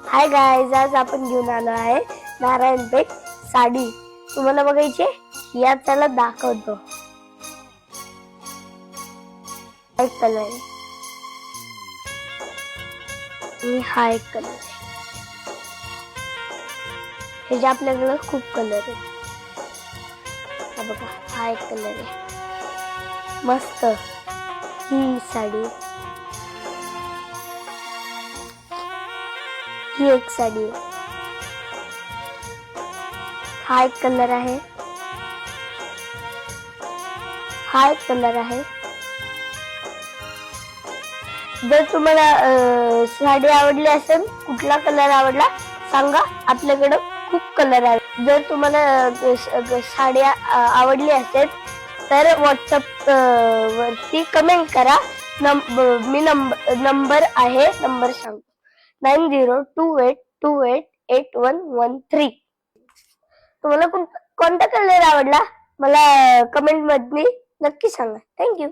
Hi guys, आज आपण घेऊन आलो आहे नारायणपेठ साडी. तुम्हाला बघायची या त्याला दाखवतो. एक कलर आहे, हा एक कलर आहे. ह्याच्या आपल्याकडे खूप कलर आहे. हा बघा, हा एक कलर आहे. मस्त ही साडी, ही एक साडी आहे. हा एक कलर आहे, हा एक कलर आहे. जर तुम्हाला साडी आवडली असेल, कुठला कलर आवडला सांगा, आपल्याकडे खूप कलर आहे. जर तुम्हाला साडी आवडली असेल तर व्हॉट्सअप वरती कमेंट करा. मी नंबर सांगतो 9028288113. तुम्हाला कोणता कलर आवडला मला कमेंट मध्ये नक्की सांगा. थँक्यू.